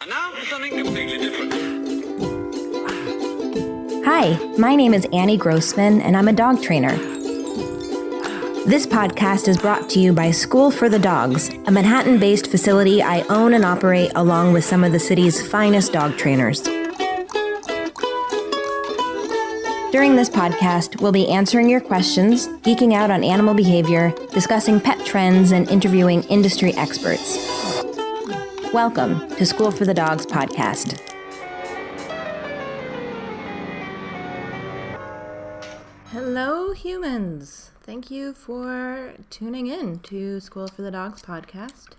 And now for something completely different. Hi, my name is Annie Grossman, and I'm a dog trainer. This podcast is brought to you by School for the Dogs, a Manhattan-based facility I own and operate along with some of the city's finest dog trainers. During this podcast, we'll be answering your questions, geeking out on animal behavior, discussing pet trends, and interviewing industry experts. Welcome to School for the Dogs podcast. Hello, humans. Thank you for tuning in to School for the Dogs podcast.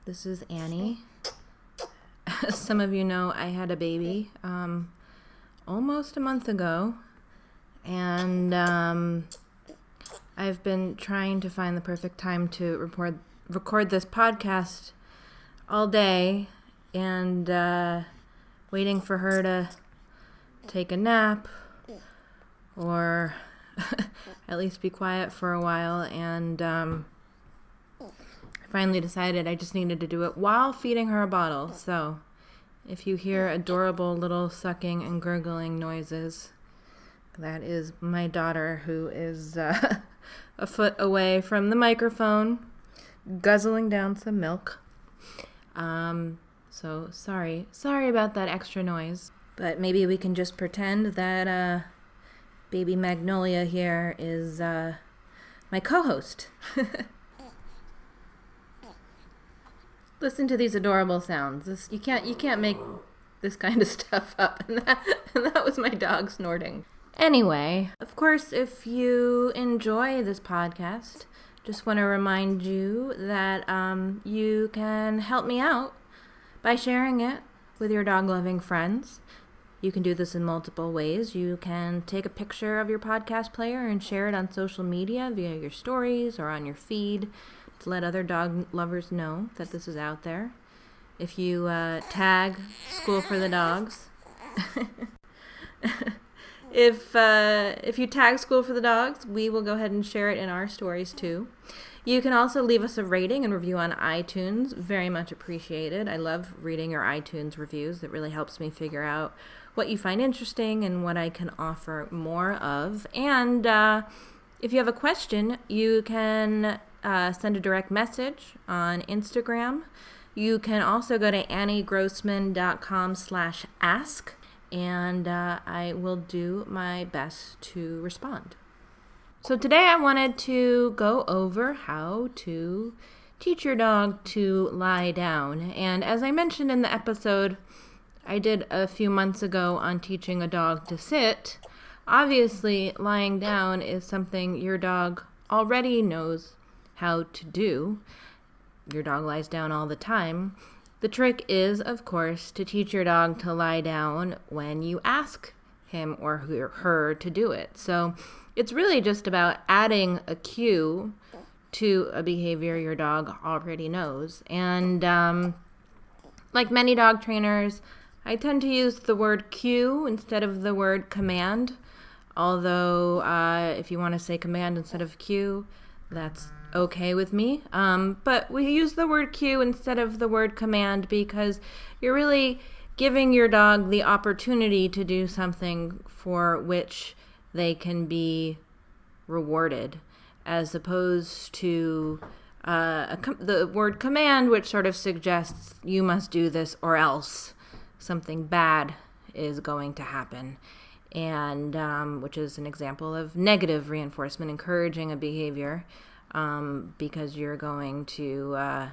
This is Annie. As some of you know, I had a baby almost a month ago, and I've been trying to find the perfect time to record this podcast all day, and waiting for her to take a nap or at least be quiet for a while, and I finally decided I just needed to do it while feeding her a bottle. So if you hear adorable little sucking and gurgling noises, that is my daughter, who is a foot away from the microphone guzzling down some milk. So sorry about that extra noise, but maybe we can just pretend that baby Magnolia here is my co-host. Listen to these adorable sounds. You can't make this kind of stuff up, and that was my dog snorting. Anyway, of course, if you enjoy this podcast, just want to remind you that you can help me out by sharing it with your dog-loving friends. You can do this in multiple ways. You can take a picture of your podcast player and share it on social media via your stories or on your feed to let other dog lovers know that this is out there. If you tag School for the Dogs, if you tag School for the Dogs, we will go ahead and share it in our stories too. You can also leave us a rating and review on iTunes. Very much appreciated. I love reading your iTunes reviews. It really helps me figure out what you find interesting and what I can offer more of. And if you have a question, you can send a direct message on Instagram. You can also go to anniegrossman.com/ask, and I will do my best to respond. So today I wanted to go over how to teach your dog to lie down. And as I mentioned in the episode I did a few months ago on teaching a dog to sit, obviously lying down is something your dog already knows how to do. Your dog lies down all the time. The trick is, of course, to teach your dog to lie down when you ask him or her to do it. So it's really just about adding a cue to a behavior your dog already knows. And like many dog trainers, I tend to use the word cue instead of the word command. Although if you want to say command instead of cue, that's okay with me. But we use the word cue instead of the word command because you're really giving your dog the opportunity to do something for which they can be rewarded, as opposed to the word command, which sort of suggests you must do this or else something bad is going to happen, and which is an example of negative reinforcement, encouraging a behavior because you're going to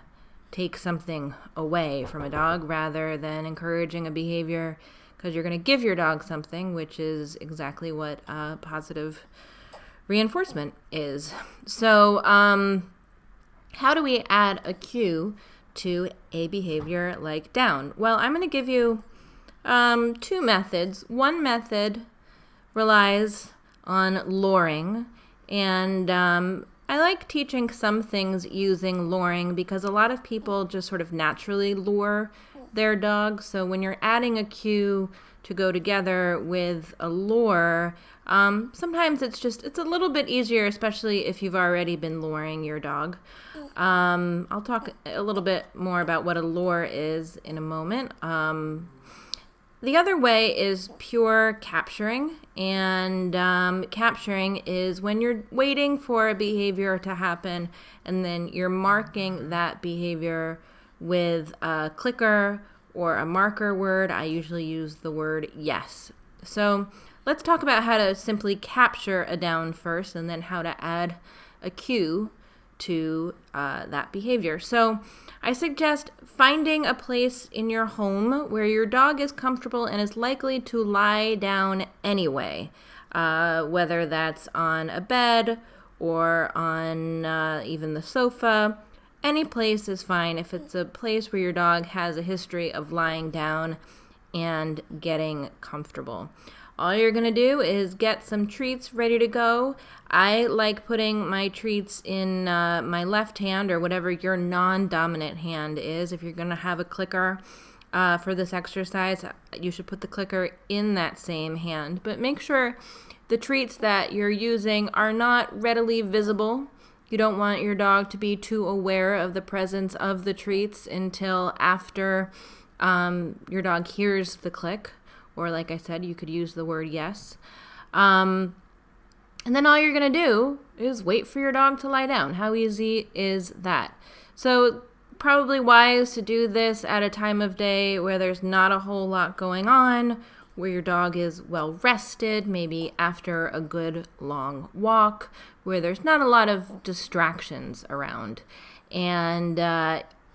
take something away from a dog rather than encouraging a behavior because you're going to give your dog something, which is exactly what positive reinforcement is. So how do we add a cue to a behavior like down? Well, I'm going to give you two methods. One method relies on luring, and I like teaching some things using luring because a lot of people just sort of naturally lure their dog. So when you're adding a cue to go together with a lure, sometimes it's a little bit easier, especially if you've already been luring your dog. I'll talk a little bit more about what a lure is in a moment. The other way is pure capturing, and capturing is when you're waiting for a behavior to happen and then you're marking that behavior with a clicker or a marker word. I usually use the word yes. So let's talk about how to simply capture a down first and then how to add a cue to that behavior. So I suggest finding a place in your home where your dog is comfortable and is likely to lie down anyway, whether that's on a bed or on even the sofa. Any place is fine if it's a place where your dog has a history of lying down and getting comfortable. All you're going to do is get some treats ready to go. I like putting my treats in my left hand or whatever your non-dominant hand is. If you're going to have a clicker for this exercise, you should put the clicker in that same hand. But make sure the treats that you're using are not readily visible. You don't want your dog to be too aware of the presence of the treats until after your dog hears the click. Or like I said, you could use the word yes. And then all you're going to do is wait for your dog to lie down. How easy is that? So probably wise to do this at a time of day where there's not a whole lot going on, where your dog is well rested, maybe after a good long walk, where there's not a lot of distractions around. And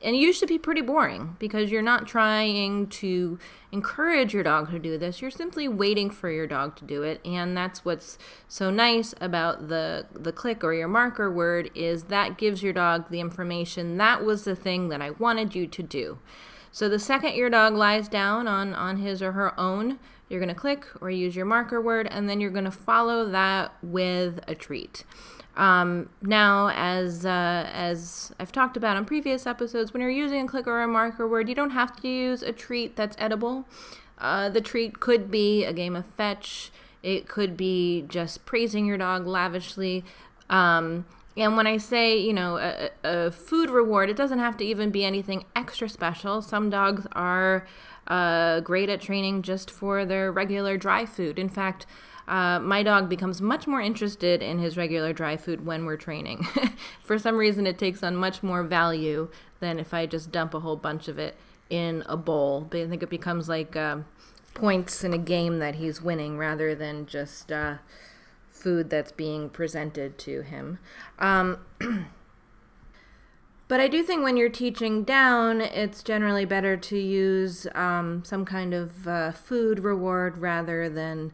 it used to be pretty boring because you're not trying to encourage your dog to do this. You're simply waiting for your dog to do it. And that's what's so nice about the click or your marker word is that gives your dog the information. That was the thing that I wanted you to do. So the second your dog lies down on his or her own, you're going to click or use your marker word, and then you're going to follow that with a treat. Now, as I've talked about on previous episodes, when you're using a clicker or a marker word, you don't have to use a treat that's edible. The treat could be a game of fetch. It could be just praising your dog lavishly. And when I say, a food reward, it doesn't have to even be anything extra special. Some dogs are great at training just for their regular dry food. In fact, my dog becomes much more interested in his regular dry food when we're training. For some reason, it takes on much more value than if I just dump a whole bunch of it in a bowl. But I think it becomes like points in a game that he's winning rather than just food that's being presented to him. But I do think when you're teaching down, it's generally better to use some kind of food reward rather than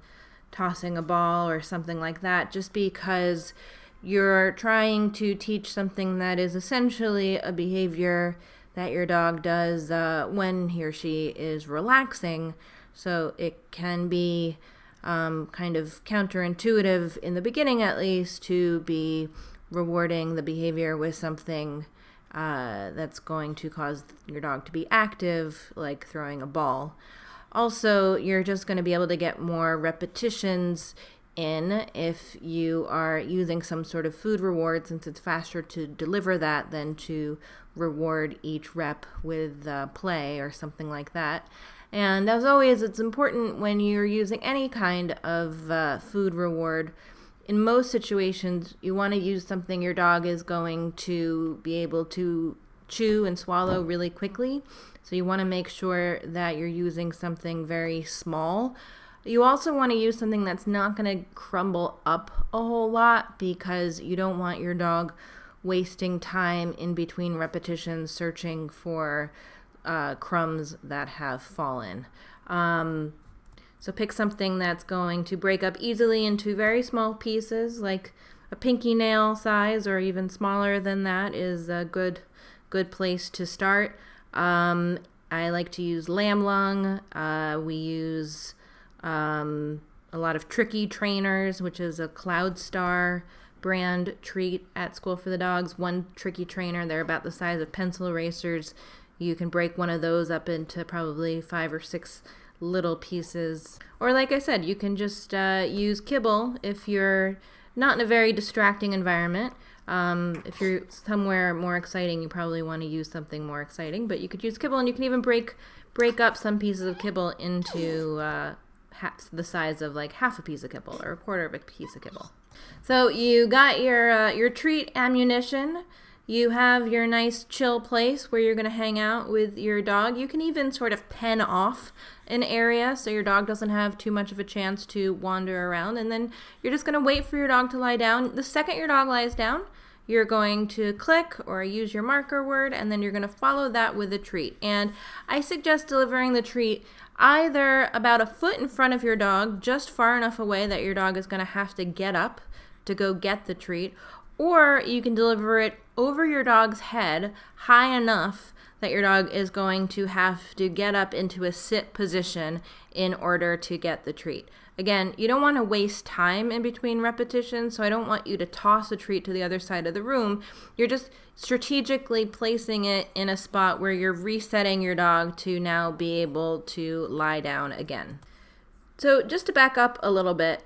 tossing a ball or something like that, just because you're trying to teach something that is essentially a behavior that your dog does when he or she is relaxing. So it can be kind of counterintuitive in the beginning, at least, to be rewarding the behavior with something that's going to cause your dog to be active, like throwing a ball. Also, you're just going to be able to get more repetitions in if you are using some sort of food reward, since it's faster to deliver that than to reward each rep with play or something like that. And as always, it's important when you're using any kind of food reward. In most situations, you want to use something your dog is going to be able to chew and swallow really quickly. So you want to make sure that you're using something very small. You also want to use something that's not going to crumble up a whole lot, because you don't want your dog wasting time in between repetitions searching for crumbs that have fallen. So pick something that's going to break up easily into very small pieces, like a pinky nail size, or even smaller than that is a good place to start. I like to use lamb lung. We use a lot of Tricky Trainers, which is a Cloud Star brand treat at School for the Dogs. One Tricky Trainer, they're about the size of pencil erasers. You can break one of those up into probably 5 or 6 little pieces. Or like I said, you can just use kibble if you're not in a very distracting environment. If you're somewhere more exciting, you probably want to use something more exciting, but you could use kibble, and you can even break up some pieces of kibble into the size of like half a piece of kibble or a quarter of a piece of kibble. So you got your treat ammunition. You have your nice chill place where you're going to hang out with your dog. You can even sort of pen off an area so your dog doesn't have too much of a chance to wander around. And then you're just going to wait for your dog to lie down. The second your dog lies down, you're going to click or use your marker word, and then you're going to follow that with a treat. And I suggest delivering the treat either about a foot in front of your dog, just far enough away that your dog is going to have to get up to go get the treat, or you can deliver it over your dog's head high enough that your dog is going to have to get up into a sit position in order to get the treat. Again, you don't want to waste time in between repetitions, so I don't want you to toss a treat to the other side of the room. You're just strategically placing it in a spot where you're resetting your dog to now be able to lie down again. So just to back up a little bit,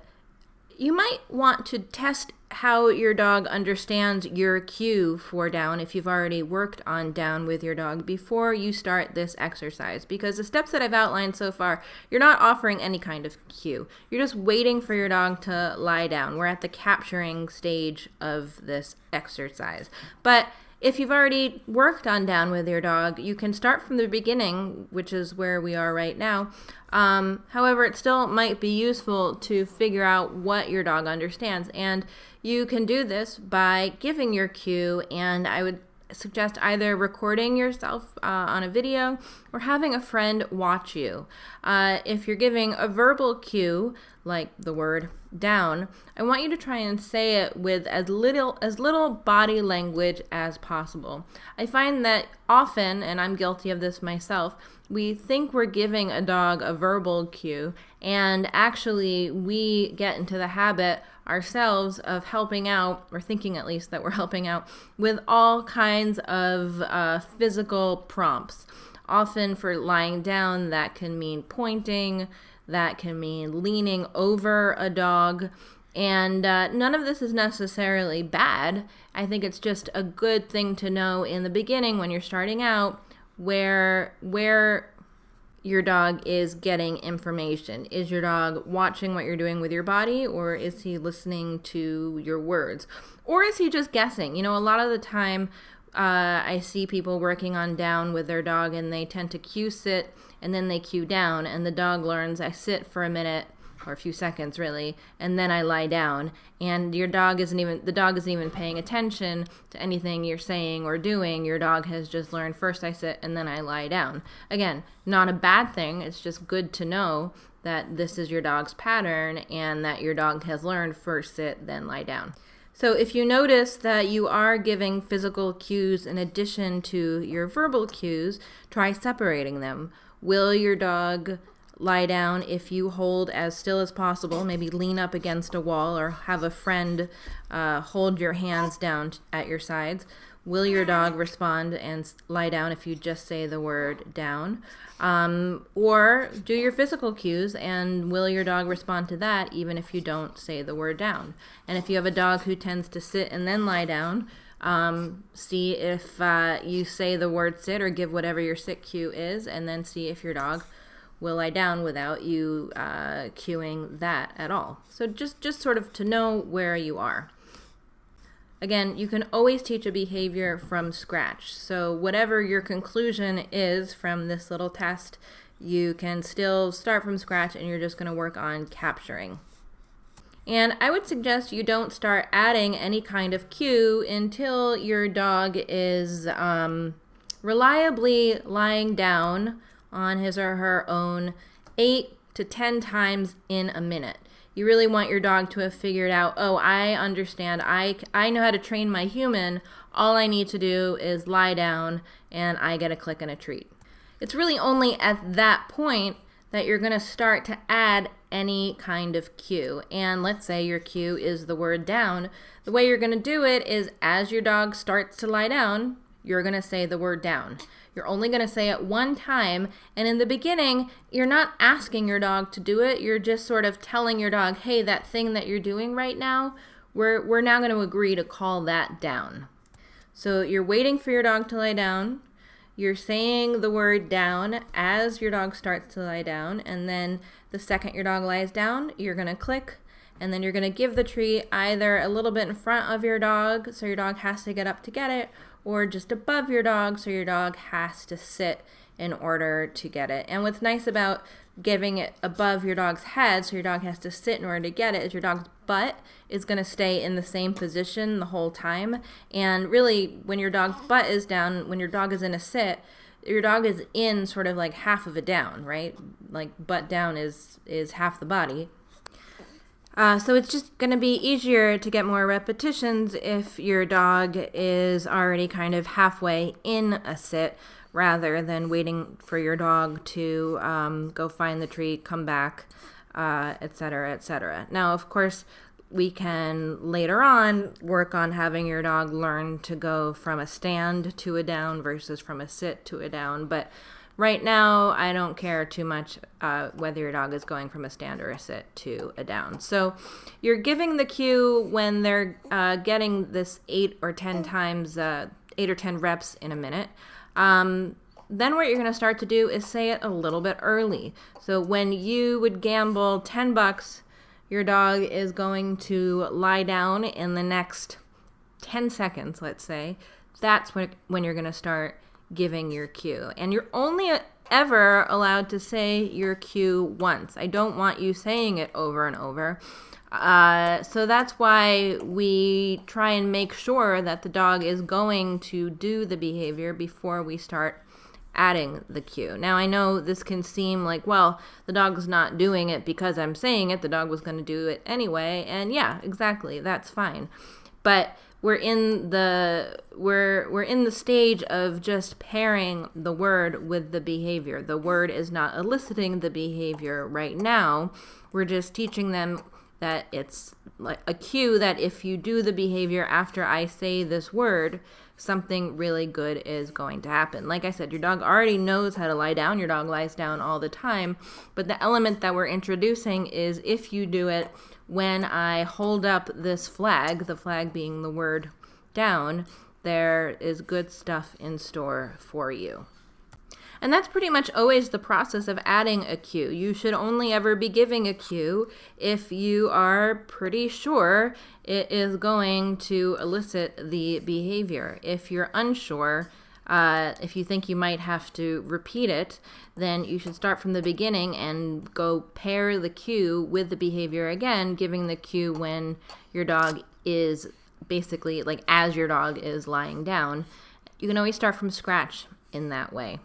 you might want to test how your dog understands your cue for down if you've already worked on down with your dog before you start this exercise, because the steps that I've outlined so far, you're not offering any kind of cue. You're just waiting for your dog to lie down. We're at the capturing stage of this exercise. But if you've already worked on down with your dog, you can start from the beginning, which is where we are right now. However, it still might be useful to figure out what your dog understands. And you can do this by giving your cue, and I would suggest either recording yourself on a video or having a friend watch you. If you're giving a verbal cue, like the word down, I want you to try and say it with as little body language as possible. I find that often, and I'm guilty of this myself, we think we're giving a dog a verbal cue, and actually we get into the habit ourselves of helping out, or thinking at least that we're helping out, with all kinds of physical prompts. Often for lying down, that can mean pointing, that can mean leaning over a dog, and none of this is necessarily bad. I think it's just a good thing to know in the beginning when you're starting out where your dog is getting information. Is your dog watching what you're doing with your body, or is he listening to your words? Or is he just guessing? You know, a lot of the time I see people working on down with their dog, and they tend to cue sit and then they cue down, and the dog learns I sit for a minute or a few seconds really, and then I lie down, and the dog isn't even paying attention to anything you're saying or doing. Your dog has just learned first I sit and then I lie down. Again, not a bad thing. It's just good to know that this is your dog's pattern and that your dog has learned first sit, then lie down. So if you notice that you are giving physical cues in addition to your verbal cues, try separating them. Will your dog lie down if you hold as still as possible, maybe lean up against a wall, or have a friend hold your hands down at your sides? Will your dog respond and lie down if you just say the word down? Or do your physical cues, and will your dog respond to that even if you don't say the word down? And if you have a dog who tends to sit and then lie down, see if you say the word sit or give whatever your sit cue is, and then see if your dog will lie down without you cueing that at all. So just sort of to know where you are. Again, you can always teach a behavior from scratch. So whatever your conclusion is from this little test, you can still start from scratch, and you're just going to work on capturing. And I would suggest you don't start adding any kind of cue until your dog is reliably lying down on his or her own 8 to 10 times in a minute. You really want your dog to have figured out, oh, I understand, I know how to train my human. All I need to do is lie down and I get a click and a treat. It's really only at that point that you're going to start to add any kind of cue. And let's say your cue is the word down. The way you're going to do it is as your dog starts to lie down, you're going to say the word down. You're only going to say it one time, and in the beginning, you're not asking your dog to do it. You're just sort of telling your dog, hey, that thing that you're doing right now, we're now going to agree to call that down. So you're waiting for your dog to lie down. You're saying the word down as your dog starts to lie down, and then the second your dog lies down, you're going to click, and then you're going to give the treat either a little bit in front of your dog, so your dog has to get up to get it, or just above your dog, so your dog has to sit in order to get it. And what's nice about giving it above your dog's head, so your dog has to sit in order to get it, is your dog's butt is going to stay in the same position the whole time. And really, when your dog's butt is down, when your dog is in a sit, your dog is in sort of like half of a down, right? Like butt down is half the body. So it's just going to be easier to get more repetitions if your dog is already kind of halfway in a sit, rather than waiting for your dog to go find the treat, come back, etc., etc. Now, of course, we can later on work on having your dog learn to go from a stand to a down versus from a sit to a down. But right now, I don't care too much whether your dog is going from a stand or a sit to a down. So you're giving the cue when they're getting this 8 or 10 times, 8 or 10 reps in a minute. Then what you're going to start to do is say it a little bit early. So when you would gamble $10, your dog is going to lie down in the next 10 seconds, let's say. That's when you're going to start giving your cue. And you're only ever allowed to say your cue once. I don't want you saying it over and over. So that's why we try and make sure that the dog is going to do the behavior before we start adding the cue. Now, I know this can seem like, well, the dog's not doing it because I'm saying it. The dog was going to do it anyway. And yeah, exactly. That's fine. But we're in the stage of just pairing the word with the behavior. The word is not eliciting the behavior right now. We're just teaching them that it's like a cue that if you do the behavior after I say this word, something really good is going to happen. Like I said, your dog already knows how to lie down. Your dog lies down all the time. But the element that we're introducing is if you do it when I hold up this flag, the flag being the word down, there is good stuff in store for you. And that's pretty much always the process of adding a cue. You should only ever be giving a cue if you are pretty sure it is going to elicit the behavior. If you're unsure, if you think you might have to repeat it, then you should start from the beginning and go pair the cue with the behavior again, giving the cue when your dog is basically like as your dog is lying down. You can always start from scratch in that way.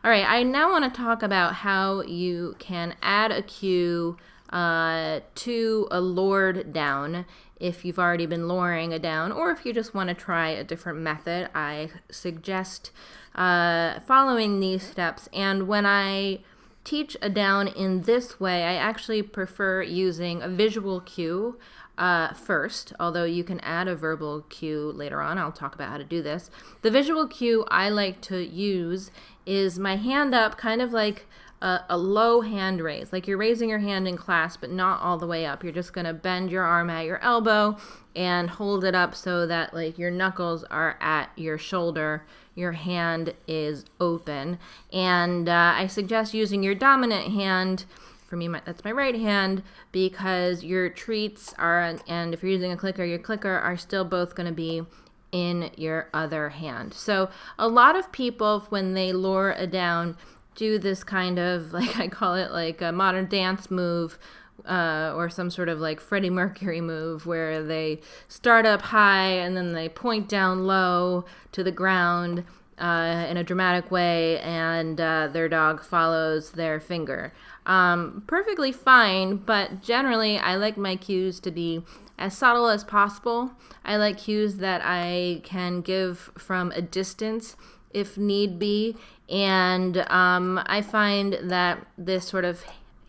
All right, I now want to talk about how you can add a cue to a lured down if you've already been luring a down, or if you just want to try a different method. I suggest following these steps. And when I teach a down in this way, I actually prefer using a visual cue first, although you can add a verbal cue later on. I'll talk about how to do this. The visual cue I like to use is my hand up, kind of like a low hand raise, like you're raising your hand in class, but not all the way up. You're just going to bend your arm at your elbow and hold it up so that like your knuckles are at your shoulder, your hand is open. And I suggest using your dominant hand. For me, that's my right hand, because your treats are, and if you're using a clicker, your clicker are still both going to be in your other hand. So a lot of people, when they lure a down, do this kind of, like I call it like a modern dance move, or some sort of like Freddie Mercury move, where they start up high and then they point down low to the ground in a dramatic way, and their dog follows their finger. Perfectly fine, but generally I like my cues to be as subtle as possible. I like cues that I can give from a distance if need be, and I find that this sort of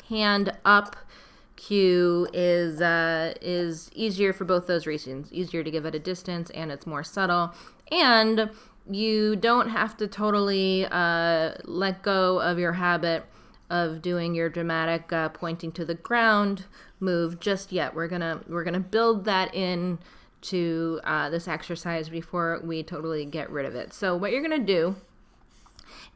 hand up cue is easier for both those reasons. Easier to give at a distance, and it's more subtle, and you don't have to totally let go of your habit of doing your dramatic pointing to the ground move just yet. We're gonna build that in to this exercise before we totally get rid of it. So what you're gonna do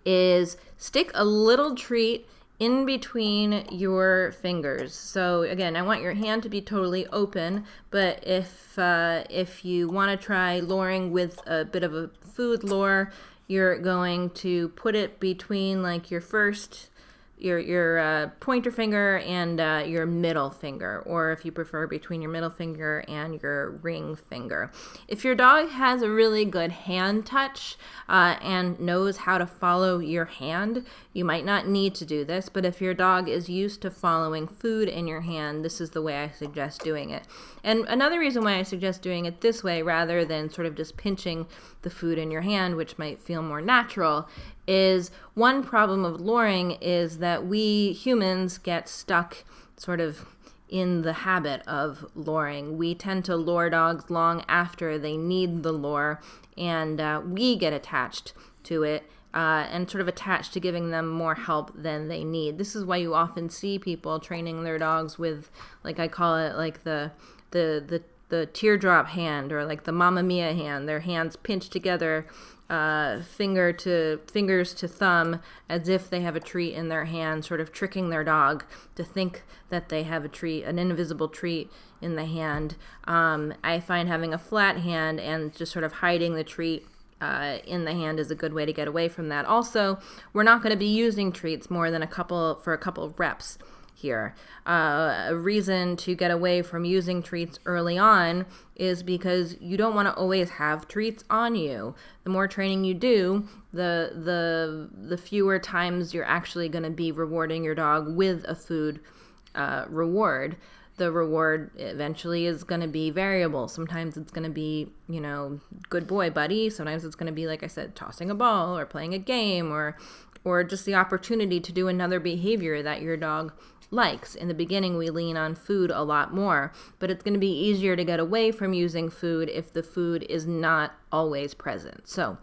is stick a little treat in between your fingers. So again, I want your hand to be totally open, but if you want to try luring with a bit of a food lure, you're going to put it between like your pointer finger and your middle finger, or if you prefer, between your middle finger and your ring finger. If your dog has a really good hand touch and knows how to follow your hand, you might not need to do this, but if your dog is used to following food in your hand, this is the way I suggest doing it. And another reason why I suggest doing it this way rather than sort of just pinching the food in your hand, which might feel more natural, is one problem of luring is that we humans get stuck sort of in the habit of luring. We tend to lure dogs long after they need the lure, and we get attached to it and sort of attached to giving them more help than they need. This is why you often see people training their dogs with, like I call it, like the teardrop hand, or like the Mamma Mia hand. Their hands pinched together, fingers to thumb, as if they have a treat in their hand, sort of tricking their dog to think that they have a treat, an invisible treat in the hand. I find having a flat hand and just sort of hiding the treat in the hand is a good way to get away from that. Also, we're not going to be using treats more than a couple of reps here. A reason to get away from using treats early on is because you don't want to always have treats on you. The more training you do, the fewer times you're actually going to be rewarding your dog with a food reward. The reward eventually is going to be variable. Sometimes it's going to be, good boy, buddy. Sometimes it's going to be, like I said, tossing a ball or playing a game or just the opportunity to do another behavior that your dog likes. In the beginning, we lean on food a lot more, but it's going to be easier to get away from using food if the food is not always present. So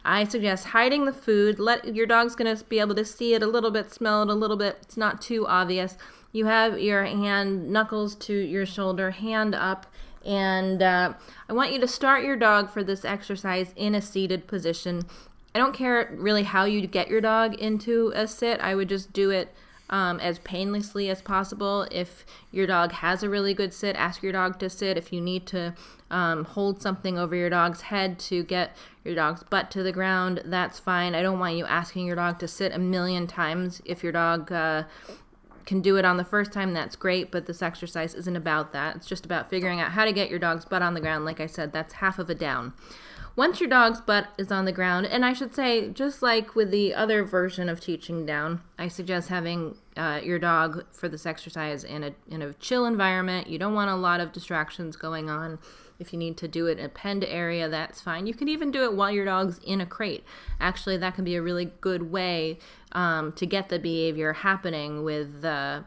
I suggest hiding the food. Your dog's going to be able to see it a little bit, smell it a little bit. It's not too obvious. You have your hand, knuckles to your shoulder, hand up, and I want you to start your dog for this exercise in a seated position. I don't care really how you get your dog into a sit. I would just do it as painlessly as possible. If your dog has a really good sit, ask your dog to sit. If you need to hold something over your dog's head to get your dog's butt to the ground, that's fine. I don't want you asking your dog to sit a million times. If your dog can do it on the first time, that's great, but this exercise isn't about that. It's just about figuring out how to get your dog's butt on the ground. Like I said, that's half of a down. Once your dog's butt is on the ground, and I should say, just like with the other version of teaching down, I suggest having your dog for this exercise in a chill environment. You don't want a lot of distractions going on. If you need to do it in a penned area, that's fine. You can even do it while your dog's in a crate. Actually, that can be a really good way to get the behavior happening with a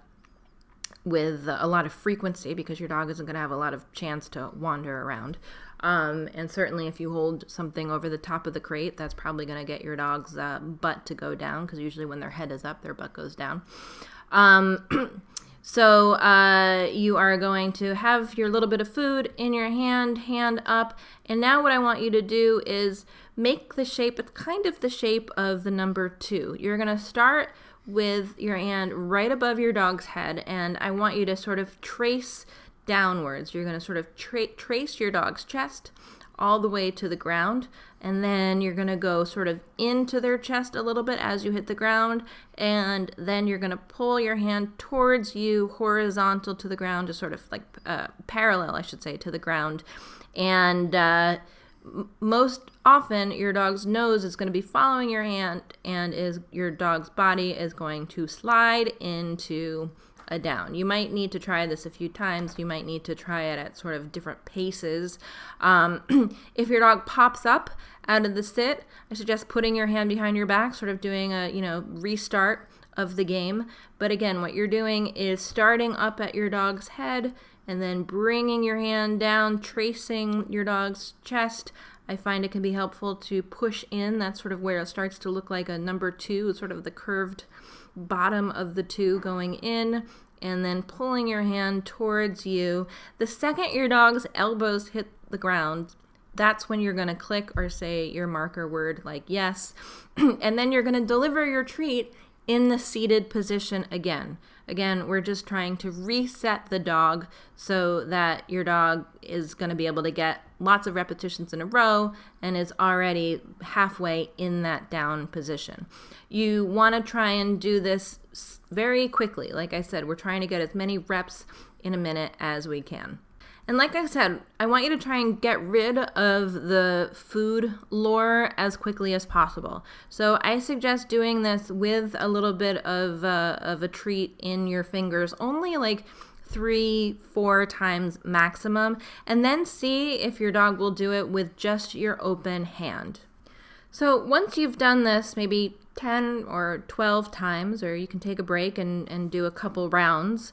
lot of frequency, because your dog isn't going to have a lot of chance to wander around. And certainly if you hold something over the top of the crate, that's probably going to get your dog's butt to go down, because usually when their head is up, their butt goes down. So you are going to have your little bit of food in your hand up. And now what I want you to do is make the shape, it's kind of the shape of the number 2. You're going to start with your hand right above your dog's head, and I want you to sort of trace downwards. You're going to sort of trace your dog's chest all the way to the ground, and then you're going to go sort of into their chest a little bit as you hit the ground, and then you're going to pull your hand towards you horizontal to the ground, just sort of like parallel, I should say, to the ground. And most often your dog's nose is going to be following your hand, and your dog's body is going to slide into a down. You might need to try this a few times. You might need to try it at sort of different paces. If your dog pops up out of the sit, I suggest putting your hand behind your back, sort of doing a restart of the game. But again, what you're doing is starting up at your dog's head and then bringing your hand down, tracing your dog's chest. I find it can be helpful to push in. That's sort of where it starts to look like a number 2, sort of the curved bottom of the two going in, and then pulling your hand towards you. The second your dog's elbows hit the ground, that's when you're going to click or say your marker word like yes. And then you're going to deliver your treat in the seated position again. Again, we're just trying to reset the dog so that your dog is going to be able to get lots of repetitions in a row and is already halfway in that down position. You want to try and do this very quickly. Like I said, we're trying to get as many reps in a minute as we can. And like I said, I want you to try and get rid of the food lure as quickly as possible. So I suggest doing this with a little bit of a treat in your fingers, only like 3-4 times maximum, and then see if your dog will do it with just your open hand. So once you've done this maybe 10 or 12 times, or you can take a break and do a couple rounds,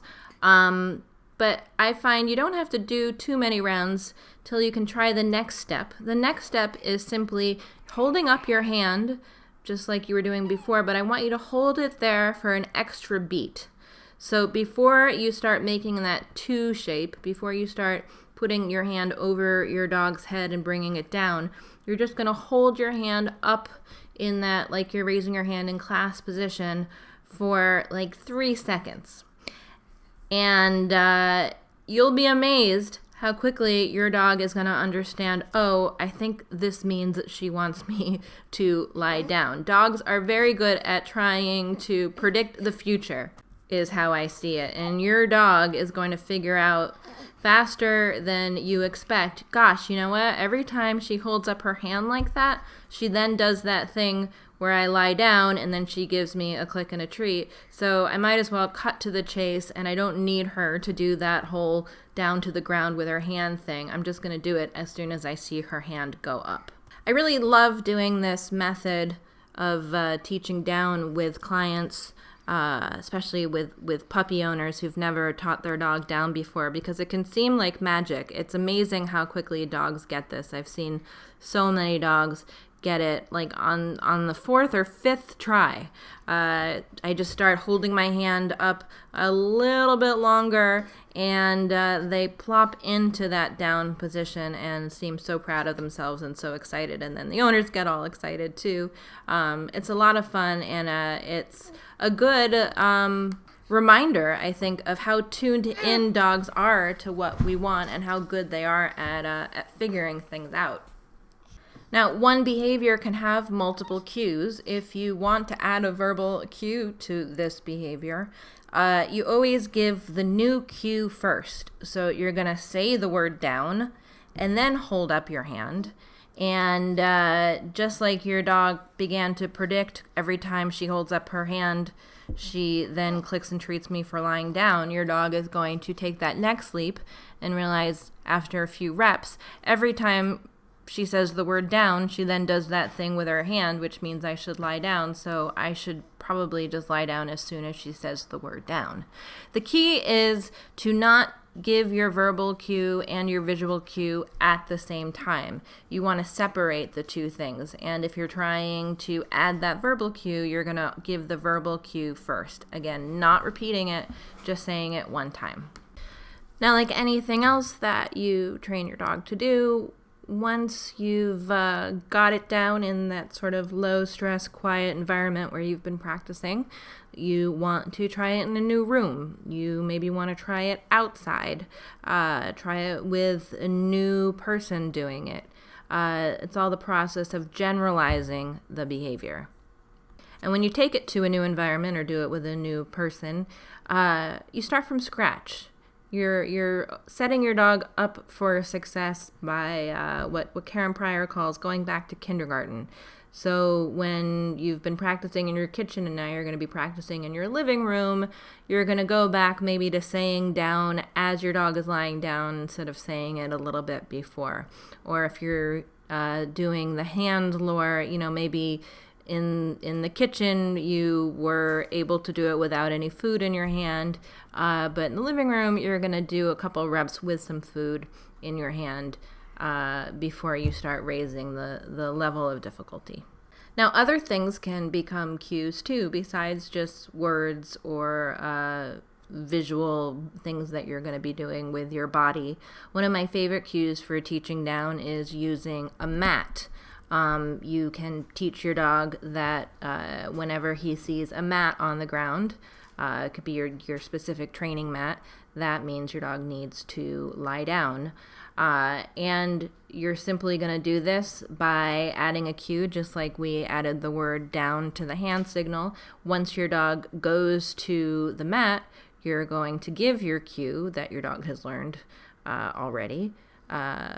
but I find you don't have to do too many rounds till you can try the next step. The next step is simply holding up your hand, just like you were doing before, but I want you to hold it there for an extra beat. So before you start making that 2 shape, before you start putting your hand over your dog's head and bringing it down, you're just going to hold your hand up in that, like you're raising your hand in class position for like 3 seconds. And you'll be amazed how quickly your dog is going to understand, oh, I think this means that she wants me to lie down. Dogs are very good at trying to predict the future, is how I see it. And your dog is going to figure out faster than you expect. Gosh, you know what? Every time she holds up her hand like that, she then does that thing where I lie down and then she gives me a click and a treat. So I might as well cut to the chase, and I don't need her to do that whole down to the ground with her hand thing. I'm just going to do it as soon as I see her hand go up. I really love doing this method of teaching down with clients, especially with puppy owners who've never taught their dog down before, because it can seem like magic. It's amazing how quickly dogs get this. I've seen so many dogs get it like on the 4th or 5th try. I just start holding my hand up a little bit longer, and they plop into that down position and seem so proud of themselves and so excited. And then the owners get all excited too. It's a lot of fun, and it's a good reminder, I think, of how tuned in dogs are to what we want and how good they are at figuring things out. Now, one behavior can have multiple cues. If you want to add a verbal cue to this behavior, you always give the new cue first. So you're going to say the word down and then hold up your hand. And just like your dog began to predict every time she holds up her hand, she then clicks and treats me for lying down, your dog is going to take that next leap and realize after a few reps, every time she says the word down, she then does that thing with her hand, which means I should lie down. So I should probably just lie down as soon as she says the word down. The key is to not give your verbal cue and your visual cue at the same time. You want to separate the two things. And if you're trying to add that verbal cue, you're going to give the verbal cue first. Again, not repeating it, just saying it one time. Now, like anything else that you train your dog to do, once you've got it down in that sort of low stress, quiet environment where you've been practicing, you want to try it in a new room. You maybe want to try it outside. Try it with a new person doing it. It's all the process of generalizing the behavior. And when you take it to a new environment or do it with a new person, you start from scratch. You're setting your dog up for success by what Karen Pryor calls going back to kindergarten. So when you've been practicing in your kitchen and now you're going to be practicing in your living room, you're going to go back maybe to saying down as your dog is lying down instead of saying it a little bit before. Or if you're doing the hand lure, maybe in the kitchen you were able to do it without any food in your hand, but in the living room you're going to do a couple reps with some food in your hand before you start raising the level of difficulty. Now, other things can become cues too, besides just words or visual things that you're going to be doing with your body. One of my favorite cues for teaching down is using a mat. You can teach your dog that whenever he sees a mat on the ground, it could be your specific training mat, that means your dog needs to lie down. And you're simply going to do this by adding a cue, just like we added the word down to the hand signal. Once your dog goes to the mat, you're going to give your cue that your dog has learned already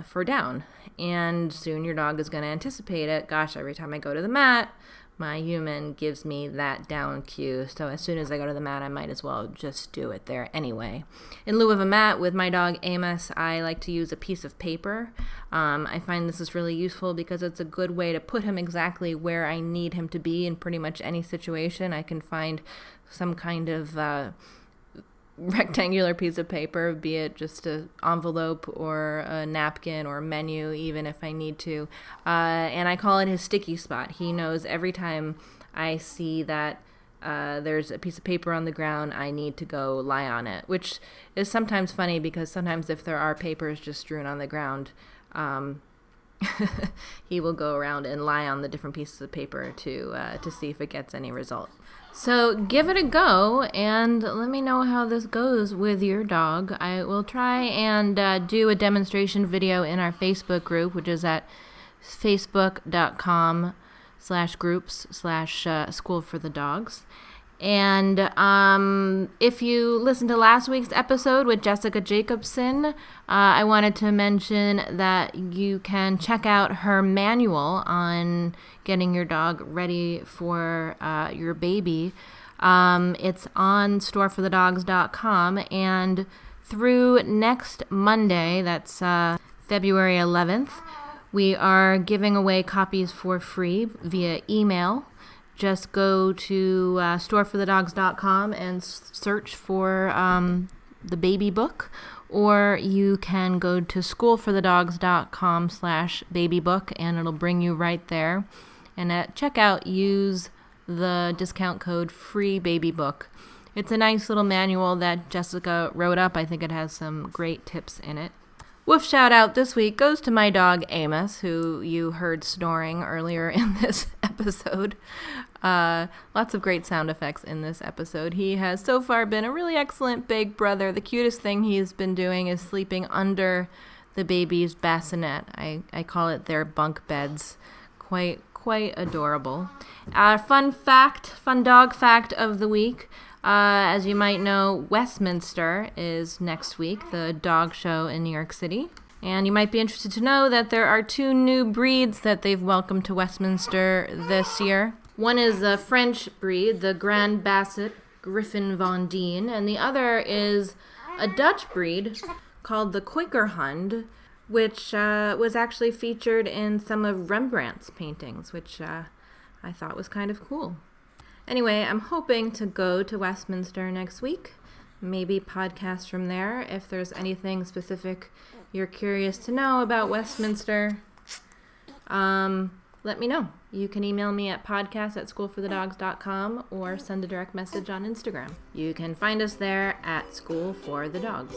for down. And soon your dog is going to anticipate it. Gosh, every time I go to the mat, my human gives me that down cue. So as soon as I go to the mat, I might as well just do it there anyway. In lieu of a mat, with my dog Amos, I like to use a piece of paper. I find this is really useful because it's a good way to put him exactly where I need him to be in pretty much any situation. I can find some kind of rectangular piece of paper, be it just an envelope or a napkin or menu, even if I need to. And I call it his sticky spot. He knows every time I see that there's a piece of paper on the ground, I need to go lie on it, which is sometimes funny because sometimes if there are papers just strewn on the ground, he will go around and lie on the different pieces of paper to see if it gets any result. So give it a go and let me know how this goes with your dog. I will try and do a demonstration video in our Facebook group, which is at facebook.com/groups/School for the Dogs. And if you listened to last week's episode with Jessica Jacobson, I wanted to mention that you can check out her manual on getting your dog ready for your baby. It's on storeforthedogs.com, and through next Monday, that's February 11th, we are giving away copies for free via email. Just go to storeforthedogs.com and search for the baby book, or you can go to schoolforthedogs.com/babybook and it'll bring you right there. And at checkout, use the discount code FREEBABYBOOK. It's a nice little manual that Jessica wrote up. I think it has some great tips in it. Woof shout out this week goes to my dog Amos, who you heard snoring earlier in this episode. Lots of great sound effects in this episode. He has so far been a really excellent big brother. The cutest thing he's been doing is sleeping under the baby's bassinet. I call it their bunk beds. Quite adorable. Fun dog fact of the week. As you might know, Westminster is next week, the dog show in New York City. And you might be interested to know that there are 2 new breeds that they've welcomed to Westminster this year. One is a French breed, the Grand Basset Griffon Vendéen, and the other is a Dutch breed called the Quaker Hund, which was actually featured in some of Rembrandt's paintings, which I thought was kind of cool. Anyway, I'm hoping to go to Westminster next week, maybe podcast from there. If there's anything specific you're curious to know about Westminster, let me know. You can email me at podcast@schoolforthedogs.com or send a direct message on Instagram. You can find us there at School for the Dogs.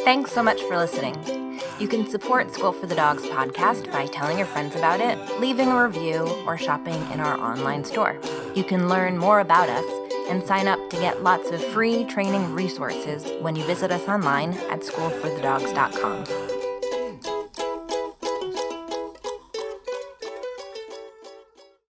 Thanks so much for listening. You can support School for the Dogs podcast by telling your friends about it, leaving a review, or shopping in our online store. You can learn more about us and sign up to get lots of free training resources when you visit us online at schoolforthedogs.com.